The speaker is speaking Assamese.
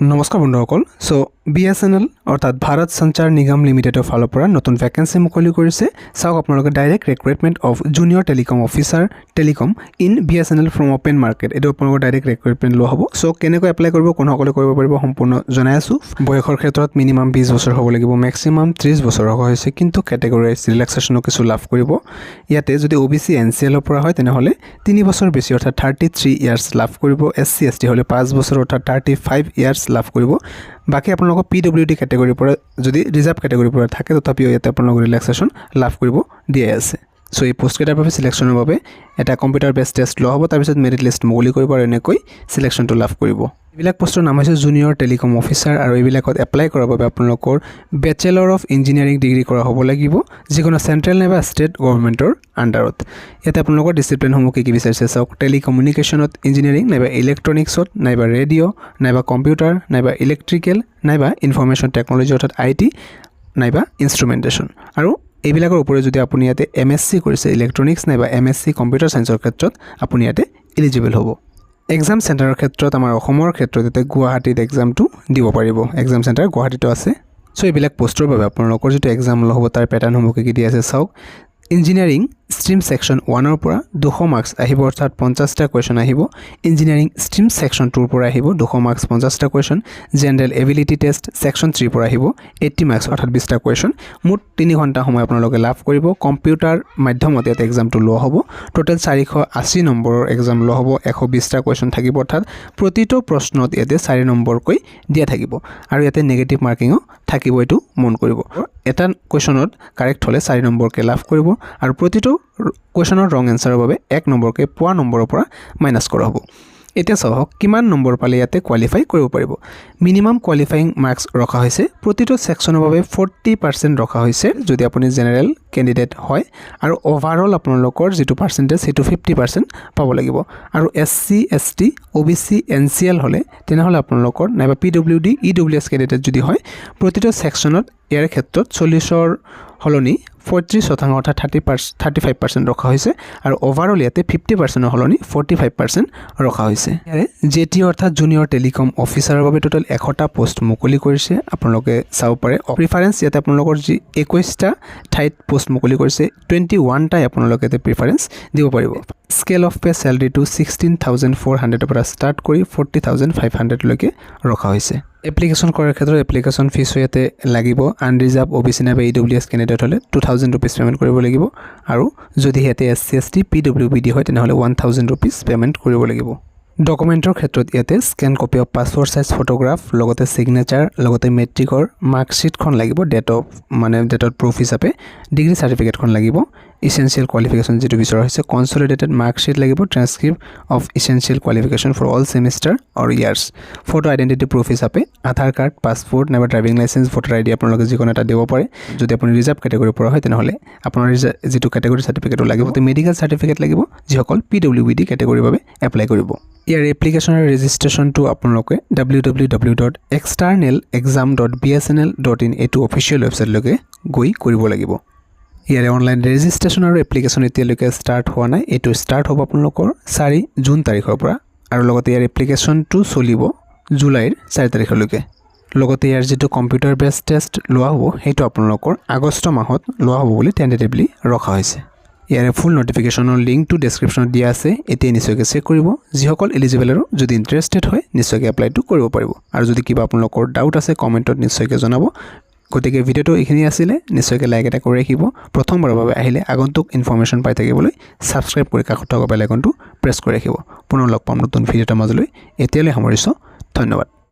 নমস্কাৰ বন্ধুসকল সো বিএসএনএল অৰ্থাৎ ভাৰত সঞ্চাৰ নিগম লিমিটেডৰ ফালৰ পৰা নতুন ভ্যাকেন্সি মুকলি কৰিছে চাওক আপোনালোকে direct recruitment of junior telecom officer telecom in BSNL from open market এটো আপোনালোকৰ ডাইৰেক্ট ৰিক্ৰুটমেন্ট লো হ'ব সো কেনেকৈ এপ্লাই কৰিব কোন সকলে কৰিব পাৰিব সম্পূৰ্ণ জনাই আছো বয়সৰ ক্ষেত্ৰত মিনিমাম 20 বছৰ হ'ব লাগিব ম্যাক্সিমাম 30 বছৰ হৈছে কিন্তু ক্যাটেগৰী ৰিল্যাক্সেশন কিছু লাভ কৰিব ইয়াতে যদি ওবিসি এনসিএল ৰ পৰা হয় তেনেহলে 3 বছৰ বেছি অৰ্থাৎ 33 ইয়াৰ্স লাভ কৰিব এসসি এসটি হলে 5 বছৰ অৰ্থাৎ 35 ইয়াৰ্স লাভ কৰিব বাকি আপোনালোকৰ পিডব্লিউডি ক্যাটেগৰীৰ পৰা যদি ৰিজাৰ্ভ ক্যাটেগৰীৰ পৰা থাকে তথাপিও ইয়াতে আপোনালোকৰ ৰিল্যাক্সেশন লাভ কৰিব দিয়া আছে সো এই পোষ্ট কেটাৰ বাবে সিলেকশনৰ বাবে এটা কম্পিউটাৰ বেস টেষ্ট ল হ'ব তাৰ পিছত মেৰিট লিষ্ট মুকলি কৰিব আৰু এনেকৈ সিলেকশনটো লাভ কৰিব এইবিলাক পোষ্টৰ নাম হৈছে জুনিয়ৰ টেলিকম অফিচাৰ আৰু এইবিলাকত এপ্লাই কৰাৰ বাবে আপোনালোকৰ ব্যাচেলৰ অফ ইঞ্জিনিয়াৰিং ডিগ্ৰী কৰা হ'ব লাগিব যিকোনো সেন্ট্ৰেল নাইবা ষ্টেট গভৰ্ণমেন্টৰ আন্ডাৰত ইয়াতে আপোনালোকৰ ডিসিপ্লিন সমূহ কি বিচাৰিছে চাওক টেলিকমিউনিকেশনত ইঞ্জিনিয়াৰিং নাইবা ইলেক্ট্ৰনিক্সত নাইবা ৰেডিঅ' নাইবা কম্পিউটাৰ নাইবা ইলেক্ট্ৰিকেল নাইবা ইনফৰমেশন টেকনলজি অৰ্থাৎ আইটি নাইবা ইনষ্ট্ৰুমেন্টেশন আৰু এইবিলাকৰ ওপৰে যদি আপুনি ইয়াতে এমএসসি কৰিছে ইলেক্ট্ৰনিক্স নাইবা এমএসসি কম্পিউটাৰ সায়েন্সৰ ক্ষেত্ৰত আপুনি ইয়াতে এলিজিবল হ'ব এক্সাম সেন্টাৰৰ ক্ষেত্ৰত আমাৰ অসমৰ ক্ষেত্ৰত এতে গুৱাহাটীত এক্সামটো দিব পাৰিব এক্সাম সেন্টাৰ গুৱাহাটীতো আছে সো এইবিলাক পোষ্টৰ বাবে আপোনালোকৰ যেটো এক্সাম ল হ'ব তাৰ প্যাটাৰ্ন সমূহ কি দি আছে চাওক ইঞ্জিনিয়াৰিং স্ট্ৰীম সেকশন 1 ৰ পৰা 200 মাৰ্কস আহিব অৰ্থাৎ 50টা কোৱেশ্চন আহিব ইঞ্জিনিয়াৰিং স্ট্ৰীম সেকশন 2 ৰ পৰা আহিব 200 মাৰ্কস 50টা question general ability test section 3 ৰ পৰা আহিব 80 মাৰ্কস অৰ্থাৎ 20টা কোৱেশ্চন মুঠ 3 ঘণ্টা সময় আপোনালোকে লাভ কৰিব কম্পিউটাৰ মাধ্যমত ইয়াতে এক্সামটো ল হ'ব টোটাল 480 নম্বৰৰ এক্সাম ল হ'ব 120টা কোৱেশ্চন থাকিব অৰ্থাৎ প্ৰতিটো প্ৰশ্নত ইয়াতে 4 নম্বৰ কৈ দিয়া থাকিব আৰু ইয়াতে নেগেটিভ মাৰ্কিংও থাকিব এটো মন কৰিব এটা কোৱেশ্চনত কাৰেক্ট হলে 4 নম্বৰ কে লাভ কৰিব আৰু প্ৰতিটো কোৱেশ্চনৰ ৰং এনসাৰৰ বাবে 1 নম্বৰ কে পোৱা নম্বৰৰ পৰা মাইনাস কৰা হ'ব এতিয়া চাওক কিমান নম্বৰ পালে ইয়াতে কোৱালিফাই কৰিব পাৰিব মিনিমাম কোৱালিফাইং মাৰ্কস ৰখা হৈছে প্ৰতিটো সেকশনৰ বাবে 40% ৰখা হৈছে যদি আপুনি জেনাৰেল ক্যান্ডিডেট হয় আৰু ওভাৰঅল আপোনালোকৰ যেটো পাৰ্সেন্টেজ সেটো 50% পাব লাগিব আৰু এসসি এসটি ওবিসি এনসিএল হলে তেনেহলে আপোনালোকৰ নাইবা পিডব্লিউডি ইডব্লিউএস ক্যান্ডিডেট যদি হয় প্ৰতিটো সেকশনত ইয়াৰ ক্ষেত্ৰত 40ৰ হলনি 35% অৰ্থাৎ 35% ৰখা হৈছে আৰু ওভাৰঅল ইয়াতে 50% হলনি 45% ৰখা হৈছে ইয়াৰে জেটি অৰ্থাৎ জুনিয়ৰ টেলিকম অফিচাৰৰ বাবে টোটাল 100টা পোষ্ট মুকলি কৰিছে আপোনালোকে চাব পাৰে প্ৰিফাৰেন্স ইয়াতে আপোনালোকৰ যি 21টা ঠাইত পোষ্ট মুকলি কৰিছে 21টা আপোনালোকে তে প্ৰিফাৰেন্স দিব পাৰিব scale of pay salary to 16400 পৰা স্টাৰ্ট কৰি 40500 লৈকে ৰখা হৈছে এপ্লিকেশন কৰাৰ ক্ষেত্ৰত এপ্লিকেশন ফিস ইয়াতে লাগিব আনৰিজাৰ্ভ ওবিসি নাইবা ইডব্লিউএস ক্যান্ডিডেট হলে 2000 रुपीस পেমেন্ট কৰিব লাগিব আৰু যদি হেতে এসসি এসটি পিডব্লিউবিডি হয় তেনেহলে 1000 रुपीस পেমেন্ট কৰিব লাগিব ডকুমেন্টৰ ক্ষেত্ৰত ইয়াতে scan copy of passport size photograph লগতে সিগনেচাৰ লগতে মেট্ৰিকৰ মাৰ্কশিট খন লাগিব ডেট অফ প্ৰুফ হিচাপে ডিগ্ৰী সাৰ্টিফিকেট খন লাগিব essential qualification যেটো বিচৰা হৈছে consolidated mark sheet লাগিব transcript of essential qualification for all semester or years photo identity proof হিচাপে আধাৰ কাৰ্ড পাসপোৰ্ট নাইবা ড্ৰাইভিং লাইসেন্স ভোটাৰ আইডি আপোনালোকে যিকোনো এটা দিব পাৰে যদি আপুনি ৰিজাৰ্ভ ক্যাটেগৰীৰ পৰা হয় তেনেহলে আপোনাৰ যেটো ক্যাটেগৰী সাৰ্টিফিকেট লাগিব তে মেডিকেল সাৰ্টিফিকেট লাগিব যিসকল পিডব্লিউবিডি ক্যাটেগৰীৰ বাবে এপ্লাই কৰিব ইয়াৰ এপ্লিকেশনৰ ৰেজিষ্ট্ৰেচন টু আপোনালোকে www.externalexam.bsnl.in এটো অফিচিয়েল ওয়েবসাইট লগে গৈ কৰিব লাগিব ইয়াৰে অনলাইন ৰেজিষ্ট্ৰেচন আৰু এপ্লিকেশন এতিয়ালৈকে স্টাৰ্ট হোৱা নাই এটো স্টাৰ্ট হ'ব আপোনালোকৰ 4 জুন তাৰিখৰ পৰা আৰু লগতে ইয়াৰ এপ্লিকেশনটো চলিব জুলাইৰ 4 তাৰিখলৈকে লগতে ইয়াৰ যেটো কম্পিউটাৰ বেস টেষ্ট লোৱা হ'ব হেটো আপোনালোকৰ আগষ্ট মাহত লোৱা হ'ব বুলি টেন্টেটিভলি ৰখা হৈছে ইয়াৰে ফুল নোটিফিকেশনৰ লিংক টু ডেসক্ৰিপচনত দিয়া আছে এতিয়া নিশ্চয়কৈ চেক কৰিব যিসকল এলিজিবল আৰু যদি ইন্টাৰেস্টেড হয় নিশ্চয়কৈ এপ্লাইটো কৰিব পাৰিব আৰু যদি কিবা আপোনালোকৰ ডাউট আছে কমেন্টত নিশ্চয়কৈ জনাব গতিকে ভিডিওটো এখিনি আছিল নিশ্চয়কৈ লাইক এটা কৰি ৰাখিব প্ৰথমবাৰৰ বাবে আহিলে আগন্তুক ইনফৰমেশন পাই থাকিবলৈ সাবস্ক্ৰাইব কৰি কাষত থকা বেল আইকনটো প্ৰেছ কৰি ৰাখিব পুনৰ লগ পাম নতুন ভিডিওৰ মাজলৈ এতিয়ালৈ সামৰিছো ধন্যবাদ